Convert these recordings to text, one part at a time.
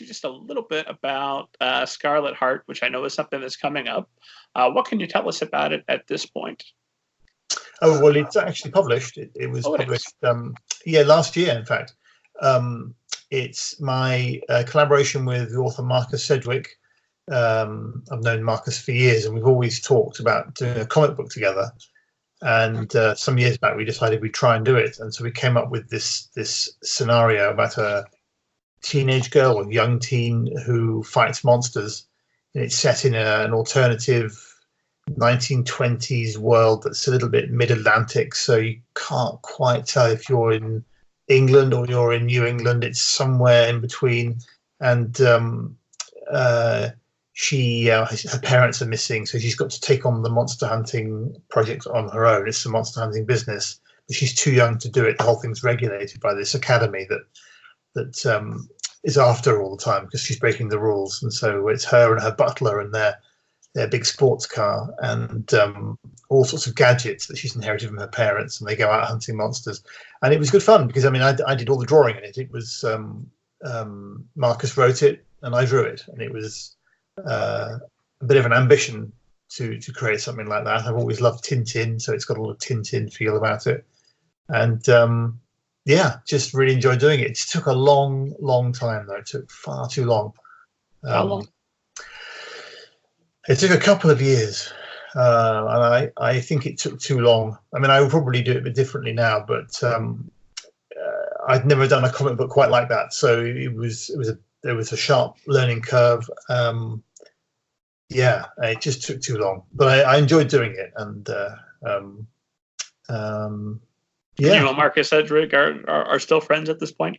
you just a little bit about Scarlet Heart, which I know is something that's coming up. What can you tell us about it at this point? Oh, well, it's actually published. It was published, last year, in fact. It's my collaboration with the author Marcus Sedgwick. I've known Marcus for years, and we've always talked about doing a comic book together. And some years back, we decided we'd try and do it. And so we came up with this scenario about a teenage girl or young teen who fights monsters. And it's set in an alternative 1920s world that's a little bit mid-Atlantic, so you can't quite tell if you're in England or you're in New England. It's somewhere in between, and her parents are missing, so she's got to take on the monster hunting project on her own. It's a monster hunting business, but she's too young to do it. The whole thing's regulated by this academy that is after her all the time because she's breaking the rules, and so it's her and her butler and their big sports car and all sorts of gadgets that she's inherited from her parents, and they go out hunting monsters. And it was good fun because I did all the drawing in it. It was Marcus wrote it and I drew it, and it was a bit of an ambition to create something like that. I've always loved Tintin, so it's got a lot of Tintin feel about it, and just really enjoyed doing it. It took a long time though. It took far too long. How long? It took a couple of years, and I think it took too long. I mean, I would probably do it a bit differently now, but I'd never done a comic book quite like that, so there was a sharp learning curve. It just took too long, but I enjoyed doing it, and You and Marcus Sedgwick are still friends at this point?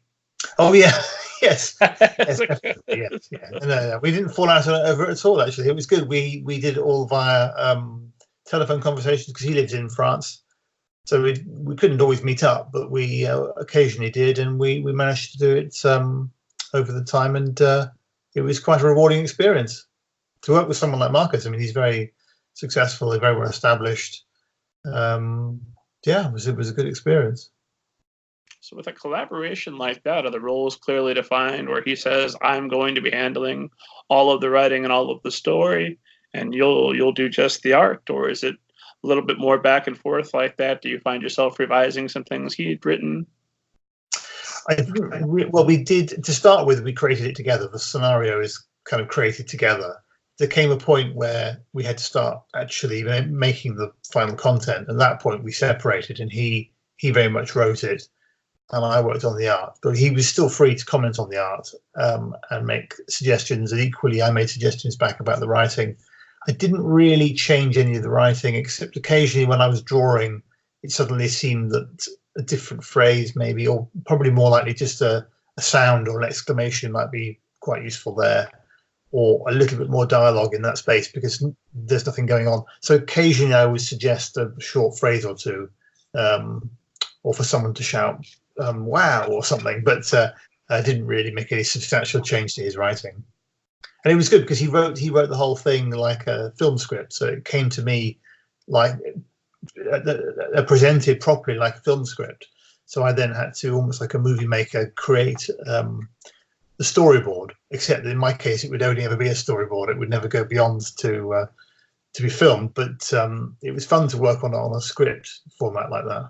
Oh yeah. Yes. Yes. No. We didn't fall out over it at all. Actually, it was good. We did it all via telephone conversations because he lives in France, so we couldn't always meet up, but we occasionally did, and we managed to do it over the time, and it was quite a rewarding experience to work with someone like Marcus. I mean, he's very successful, very well established. It was a good experience. So with a collaboration like that, are the roles clearly defined where he says, I'm going to be handling all of the writing and all of the story, and you'll do just the art? Or is it a little bit more back and forth like that? Do you find yourself revising some things he'd written? We did, to start with, we created it together. The scenario is kind of created together. There came a point where we had to start actually making the final content. At that point, we separated, and he very much wrote it, and I worked on the art, but he was still free to comment on the art and make suggestions. And equally, I made suggestions back about the writing. I didn't really change any of the writing, except occasionally when I was drawing, it suddenly seemed that a different phrase maybe, or probably more likely just a sound or an exclamation might be quite useful there, or a little bit more dialogue in that space because there's nothing going on. So occasionally I would suggest a short phrase or two, or for someone to shout, wow, or something, but I didn't really make any substantial change to his writing. And it was good because he wrote the whole thing like a film script, so it came to me like presented properly like a film script. So I then had to, almost like a movie maker, create the storyboard, except that in my case it would only ever be a storyboard. It would never go beyond to be filmed, but it was fun to work on a script format like that.